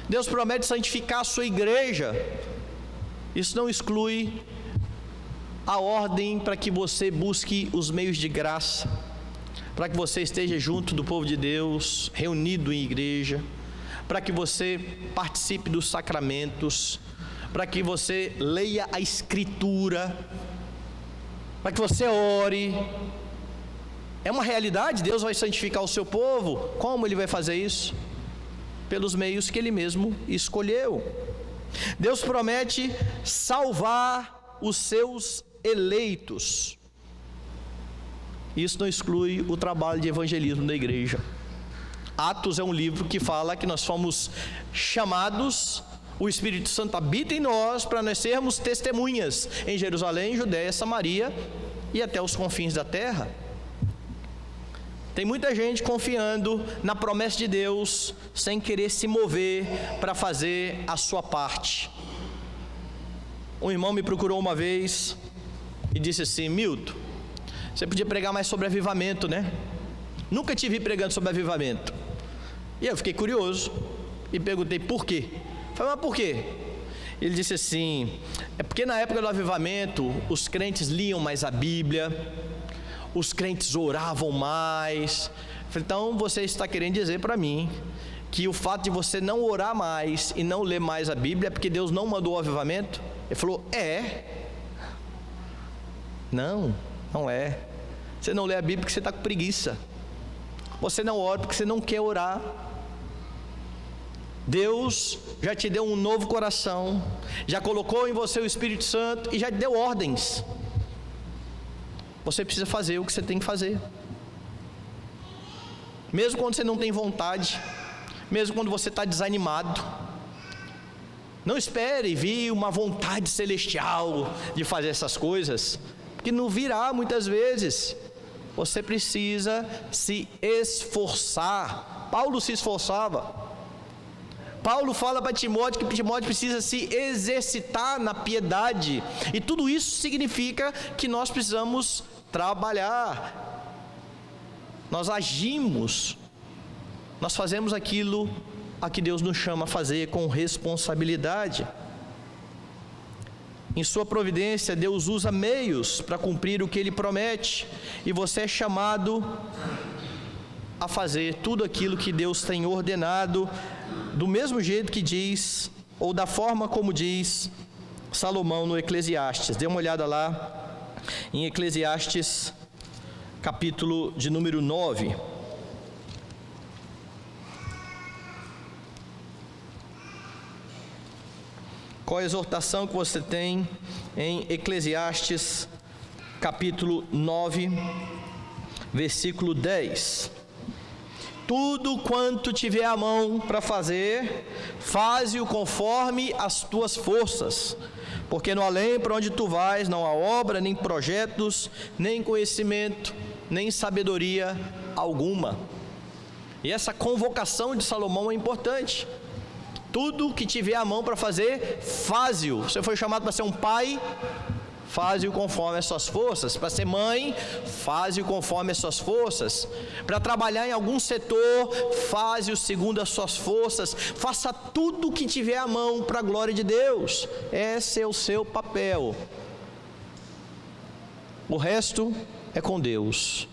Deus promete santificar a sua igreja. Isso não exclui a ordem para que você busque os meios de graça, para que você esteja junto do povo de Deus, reunido em igreja, para que você participe dos sacramentos, para que você leia a Escritura, para que você ore. É uma realidade. Deus vai santificar o seu povo. Como Ele vai fazer isso? Pelos meios que Ele mesmo escolheu. Deus promete salvar os seus eleitos. Isso não exclui o trabalho de evangelismo da igreja. Atos é um livro que fala que nós fomos chamados, o Espírito Santo habita em nós para nós sermos testemunhas em Jerusalém, Judéia, Samaria e até os confins da terra. Tem muita gente confiando na promessa de Deus sem querer se mover para fazer a sua parte. Um irmão me procurou uma vez e disse assim: Milton, você podia pregar mais sobre avivamento, né? Nunca te vi pregando sobre avivamento. E eu fiquei curioso e perguntei por quê. Falei, mas por quê? Ele disse assim: é porque na época do avivamento os crentes liam mais a Bíblia, os crentes oravam mais. Falei, então você está querendo dizer para mim que o fato de você não orar mais e não ler mais a Bíblia é porque Deus não mandou o avivamento? Ele falou, não é. Você não lê a Bíblia porque você está com preguiça. Você não ora porque você não quer orar. Deus já te deu um novo coração, já colocou em você o Espírito Santo e já te deu ordens. Você precisa fazer o que você tem que fazer. Mesmo quando você não tem vontade, mesmo quando você está desanimado, não espere vir uma vontade celestial de fazer essas coisas, porque não virá muitas vezes. Você precisa se esforçar. Paulo se esforçava. Paulo fala para Timóteo que Timóteo precisa se exercitar na piedade. E tudo isso significa que nós precisamos trabalhar. nós agimos, nós fazemos aquilo a que Deus nos chama a fazer com responsabilidade. Em sua providência, Deus usa meios para cumprir o que Ele promete, e você é chamado a fazer tudo aquilo que Deus tem ordenado, do mesmo jeito que diz, ou da forma como diz Salomão no Eclesiastes. Dê uma olhada lá em Eclesiastes, capítulo de número 9. Qual a exortação que você tem em Eclesiastes, capítulo 9, versículo 10? Tudo quanto tiver a mão para fazer, faze-o conforme as tuas forças, porque no além para onde tu vais não há obra, nem projetos, nem conhecimento, nem sabedoria alguma. E essa convocação de Salomão é importante. Tudo que tiver a mão para fazer, faze-o. Você foi chamado para ser um pai, faze-o conforme as suas forças. Para ser mãe, faze-o conforme as suas forças. Para trabalhar em algum setor, faze-o segundo as suas forças. Faça tudo o que tiver a mão para a glória de Deus. Esse é o seu papel. O resto é com Deus.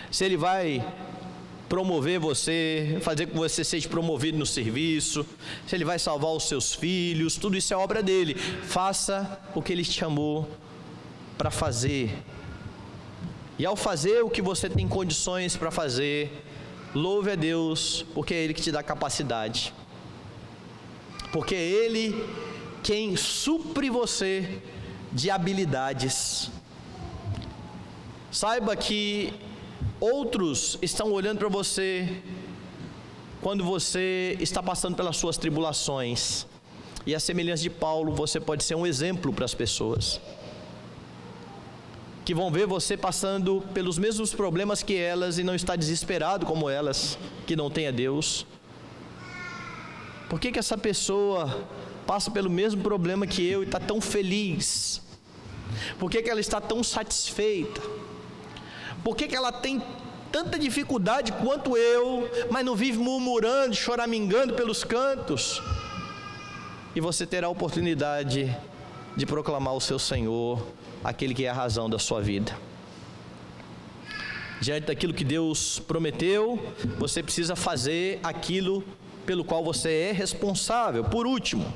Se Ele vai promover você, fazer com que você seja promovido no serviço, se Ele vai salvar os seus filhos, tudo isso é obra dEle. Faça o que Ele te chamou para fazer. E ao fazer o que você tem condições para fazer, louve a Deus, porque é Ele que te dá capacidade. Porque é Ele quem supre você de habilidades. Saiba que outros estão olhando para você quando você está passando pelas suas tribulações. E a semelhança de Paulo, você pode ser um exemplo para as pessoas que vão ver você passando pelos mesmos problemas que elas e não está desesperado como elas, que não tem a Deus. Por que essa pessoa passa pelo mesmo problema que eu e está tão feliz? Por que ela está tão satisfeita? Por que ela tem tanta dificuldade quanto eu, mas não vive murmurando, choramingando pelos cantos? E você terá a oportunidade de proclamar o seu Senhor, aquele que é a razão da sua vida. Diante daquilo que Deus prometeu, você precisa fazer aquilo pelo qual você é responsável. Por último,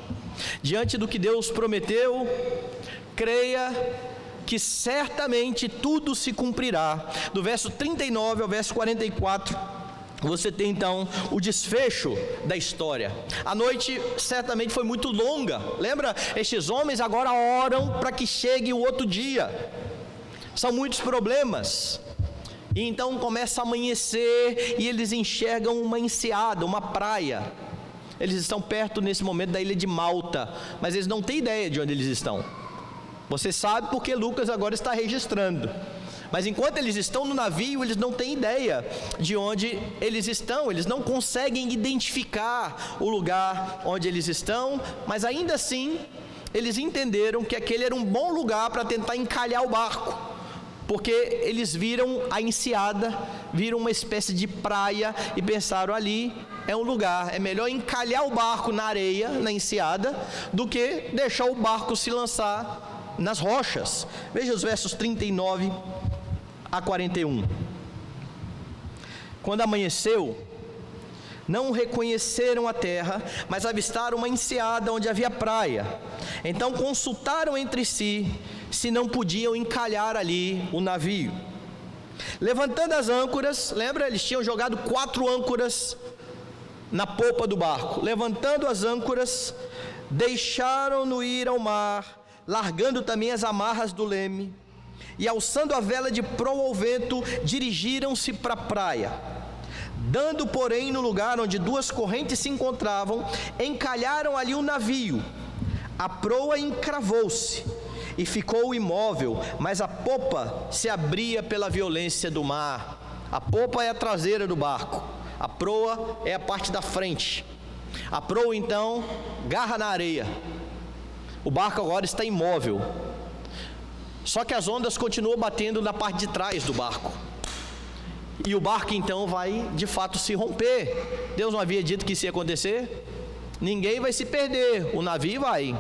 diante do que Deus prometeu, creia que certamente tudo se cumprirá. Do verso 39 ao verso 44, você tem então o desfecho da história. A noite certamente foi muito longa. Lembra? Estes homens agora oram para que chegue o outro dia. São muitos problemas. E então começa a amanhecer e eles enxergam uma enseada, uma praia. Eles estão perto nesse momento da ilha de Malta, mas eles não têm ideia de onde eles estão. Você sabe porque Lucas agora está registrando. Mas enquanto eles estão no navio, eles não têm ideia de onde eles estão. Eles não conseguem identificar o lugar onde eles estão, mas ainda assim, eles entenderam que aquele era um bom lugar para tentar encalhar o barco, porque eles viram a enseada, viram uma espécie de praia e pensaram: ali é um lugar, é melhor encalhar o barco na areia, na enseada, do que deixar o barco se lançar nas rochas. Veja os versos 39 a 41. Quando amanheceu, não reconheceram a terra, mas avistaram uma enseada onde havia praia. Então consultaram entre si se não podiam encalhar ali o navio. Levantando as âncoras, lembra? Eles tinham jogado 4 âncoras na popa do barco. Levantando as âncoras, deixaram-no ir ao mar, largando também as amarras do leme, e alçando a vela de proa ao vento, dirigiram-se para a praia. Dando, porém, no lugar onde 2 correntes se encontravam, encalharam ali o navio. A proa encravou-se e ficou imóvel, mas a popa se abria pela violência do mar. A popa é a traseira do barco, a proa é a parte da frente. A proa então garra na areia. O barco agora está imóvel, só que as ondas continuam batendo na parte de trás do barco. E o barco então vai de fato se romper. Deus não havia dito que isso ia acontecer? Ninguém vai se perder, o navio vai.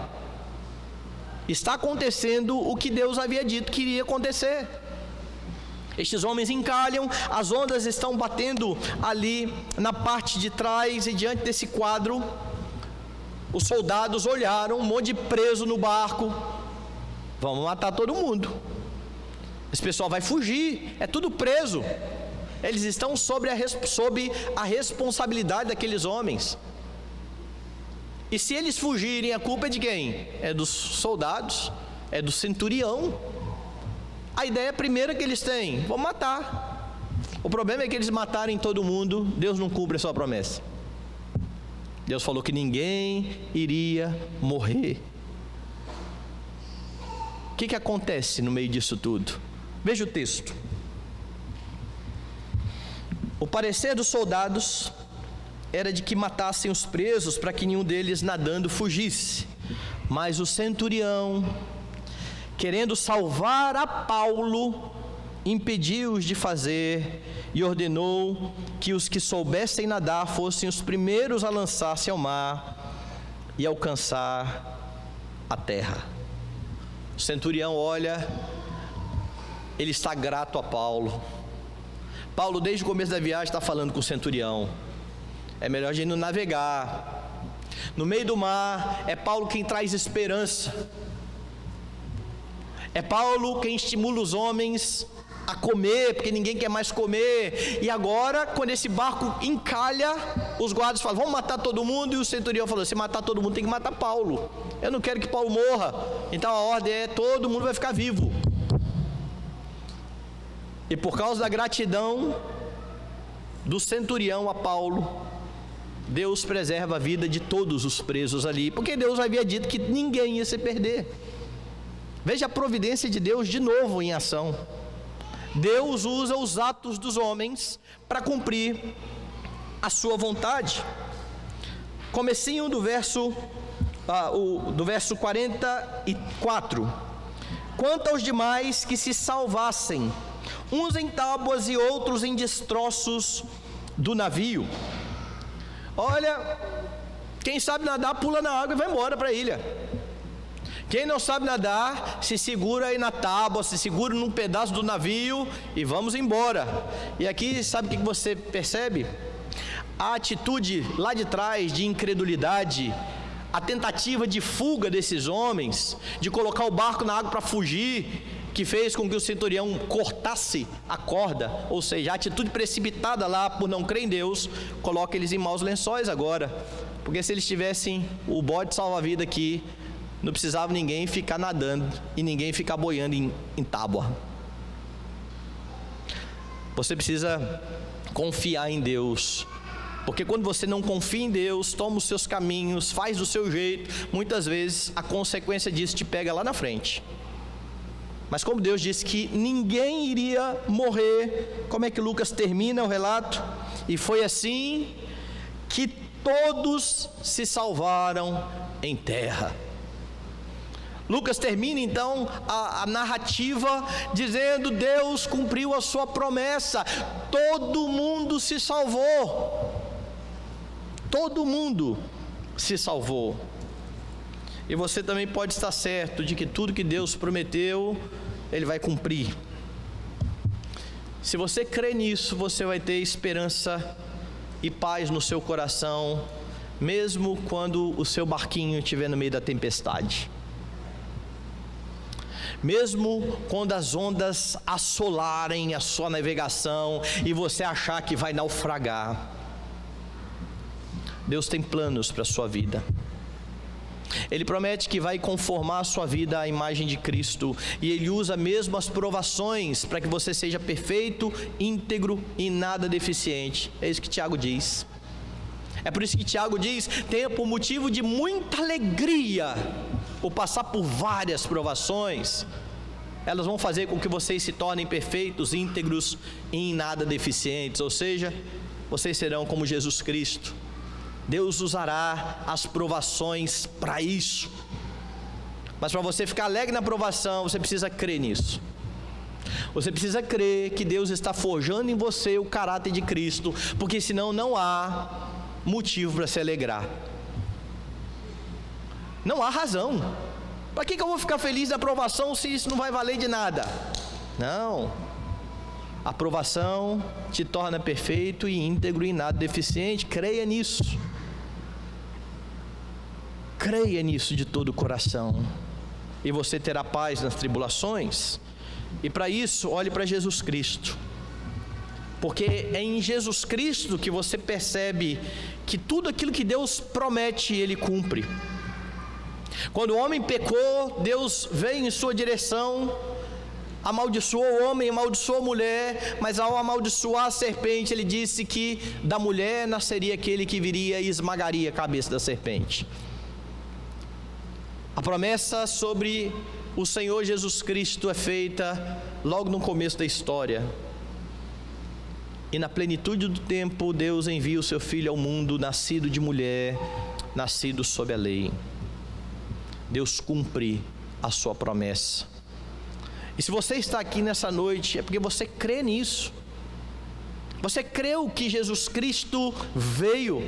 Está acontecendo o que Deus havia dito que iria acontecer. Estes homens encalham, as ondas estão batendo ali na parte de trás, e diante desse quadro, os soldados olharam, um monte de preso no barco. Vamos matar todo mundo. Esse pessoal vai fugir, é tudo preso. Eles estão sob a responsabilidade daqueles homens. E se eles fugirem, a culpa é de quem? É dos soldados, é do centurião. A ideia primeira que eles têm, vamos matar. O problema é que eles matarem todo mundo, Deus não cumpre a sua promessa. Deus falou que ninguém iria morrer. O que acontece no meio disso tudo? Veja o texto. O parecer dos soldados era de que matassem os presos para que nenhum deles nadando fugisse. Mas o centurião, querendo salvar a Paulo, impediu-os de fazer e ordenou que os que soubessem nadar fossem os primeiros a lançar-se ao mar e alcançar a terra. O centurião olha, ele está grato a Paulo. Paulo, desde o começo da viagem, está falando com o centurião: é melhor a gente não navegar. No meio do mar, é Paulo quem traz esperança. É Paulo quem estimula os homens a comer, porque ninguém quer mais comer. E agora, quando esse barco encalha, os guardas falam: vamos matar todo mundo. E o centurião falou: se matar todo mundo, tem que matar Paulo. Eu não quero que Paulo morra. Então a ordem é: todo mundo vai ficar vivo. E por causa da gratidão do centurião a Paulo, Deus preserva a vida de todos os presos ali, porque Deus havia dito que ninguém ia se perder. Veja a providência de Deus de novo em ação. Deus usa os atos dos homens para cumprir a sua vontade. Comecinho do verso 44. Quanto aos demais que se salvassem, uns em tábuas e outros em destroços do navio. Olha, quem sabe nadar pula na água e vai embora para a ilha. Quem não sabe nadar, se segura aí na tábua, se segura num pedaço do navio e vamos embora. E aqui, sabe o que você percebe? A atitude lá de trás de incredulidade, a tentativa de fuga desses homens, de colocar o barco na água para fugir, que fez com que o centurião cortasse a corda. Ou seja, a atitude precipitada lá por não crer em Deus, coloca eles em maus lençóis agora. Porque se eles tivessem o bote salva-vida aqui, não precisava ninguém ficar nadando e ninguém ficar boiando em tábua. Você precisa confiar em Deus, porque quando você não confia em Deus, toma os seus caminhos, faz do seu jeito, muitas vezes a consequência disso te pega lá na frente. Mas como Deus disse que ninguém iria morrer, como é que Lucas termina o relato? E foi assim que todos se salvaram em terra. Lucas termina então a narrativa dizendo: Deus cumpriu a sua promessa, todo mundo se salvou. Todo mundo se salvou. E você também pode estar certo de que tudo que Deus prometeu, Ele vai cumprir. Se você crê nisso, você vai ter esperança e paz no seu coração, mesmo quando o seu barquinho estiver no meio da tempestade. Mesmo quando as ondas assolarem a sua navegação e você achar que vai naufragar, Deus tem planos para a sua vida. Ele promete que vai conformar a sua vida à imagem de Cristo, e Ele usa mesmo as provações para que você seja perfeito, íntegro e nada deficiente. É isso que Tiago diz. É por isso que Tiago diz: tenha por motivo de muita alegria o passar por várias provações. Elas vão fazer com que vocês se tornem perfeitos, íntegros e em nada deficientes. Ou seja, vocês serão como Jesus Cristo. Deus usará as provações para isso. Mas para você ficar alegre na provação, você precisa crer nisso. Você precisa crer que Deus está forjando em você o caráter de Cristo, porque senão não há motivo para se alegrar. Não há razão. Para que eu vou ficar feliz da aprovação se isso não vai valer de nada? Não. A aprovação te torna perfeito e íntegro e nada deficiente. Creia nisso. Creia nisso de todo o coração. E você terá paz nas tribulações. E para isso, olhe para Jesus Cristo. Porque é em Jesus Cristo que você percebe que tudo aquilo que Deus promete, Ele cumpre. Quando o homem pecou, Deus veio em sua direção, amaldiçoou o homem, amaldiçoou a mulher, mas ao amaldiçoar a serpente, Ele disse que da mulher nasceria aquele que viria e esmagaria a cabeça da serpente. A promessa sobre o Senhor Jesus Cristo é feita logo no começo da história. E na plenitude do tempo, Deus envia o seu Filho ao mundo, nascido de mulher, nascido sob a lei. Deus cumpre a sua promessa. E se você está aqui nessa noite, é porque você crê nisso. Você creu que Jesus Cristo veio.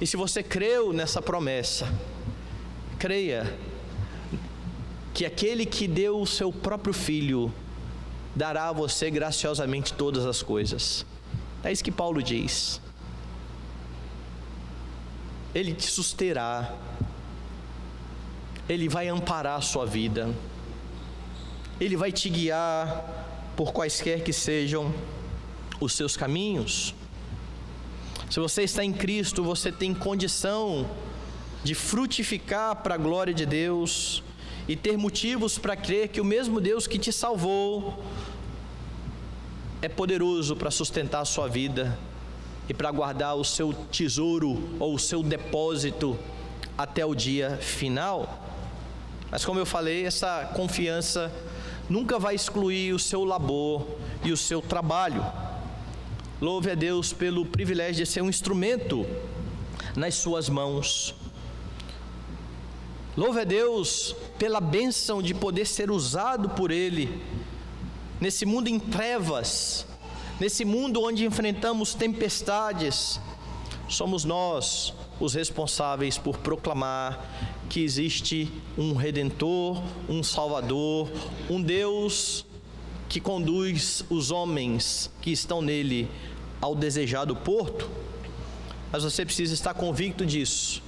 E se você creu nessa promessa, creia que aquele que deu o seu próprio Filho dará a você graciosamente todas as coisas. É isso que Paulo diz. Ele te susterá. Ele vai amparar a sua vida. Ele vai te guiar por quaisquer que sejam os seus caminhos. Se você está em Cristo, você tem condição de frutificar para a glória de Deus e ter motivos para crer que o mesmo Deus que te salvou é poderoso para sustentar a sua vida e para guardar o seu tesouro ou o seu depósito até o dia final. Mas como eu falei, essa confiança nunca vai excluir o seu labor e o seu trabalho. Louve a Deus pelo privilégio de ser um instrumento nas suas mãos. Louve a Deus pela bênção de poder ser usado por Ele nesse mundo em trevas, nesse mundo onde enfrentamos tempestades. Somos nós os responsáveis por proclamar que existe um Redentor, um Salvador, um Deus que conduz os homens que estão nele ao desejado porto. Mas você precisa estar convicto disso,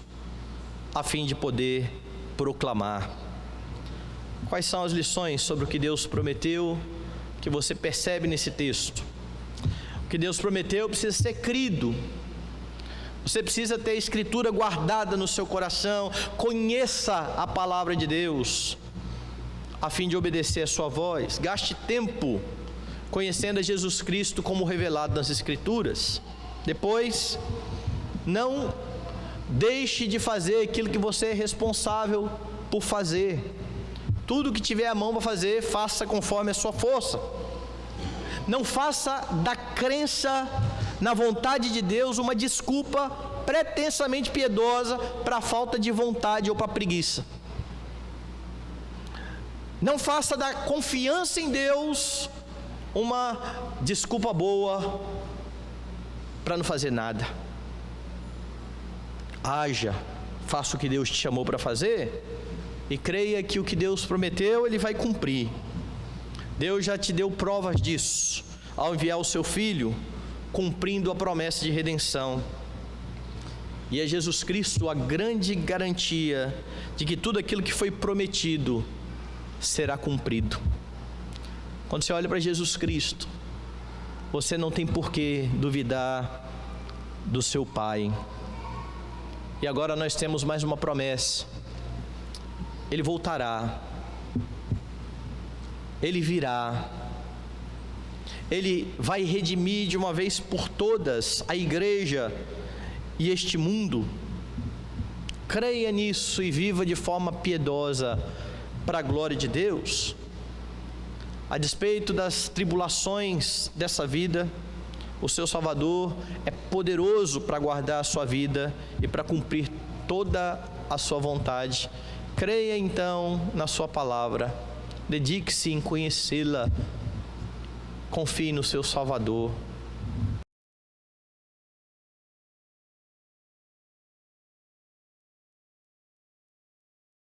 a fim de poder proclamar. Quais são as lições sobre o que Deus prometeu que você percebe nesse texto? O que Deus prometeu precisa ser crido. Você precisa ter a Escritura guardada no seu coração. Conheça a palavra de Deus, a fim de obedecer a sua voz. Gaste tempo conhecendo a Jesus Cristo como revelado nas Escrituras. Depois, não deixe de fazer aquilo que você é responsável por fazer. Tudo que tiver a mão para fazer, faça conforme a sua força. Não faça da crença na vontade de Deus uma desculpa pretensamente piedosa para a falta de vontade ou para a preguiça. Não faça da confiança em Deus uma desculpa boa para não fazer nada. Haja, faça o que Deus te chamou para fazer e creia que o que Deus prometeu, Ele vai cumprir. Deus já te deu provas disso ao enviar o seu Filho, cumprindo a promessa de redenção. E é Jesus Cristo a grande garantia de que tudo aquilo que foi prometido será cumprido. Quando você olha para Jesus Cristo, você não tem por que duvidar do seu Pai. E agora nós temos mais uma promessa. Ele voltará. Ele virá. Ele vai redimir de uma vez por todas a igreja e este mundo. Creia nisso e viva de forma piedosa para a glória de Deus. A despeito das tribulações dessa vida, o seu Salvador é poderoso para guardar a sua vida e para cumprir toda a sua vontade. Creia então na sua palavra, dedique-se em conhecê-la confie no seu Salvador,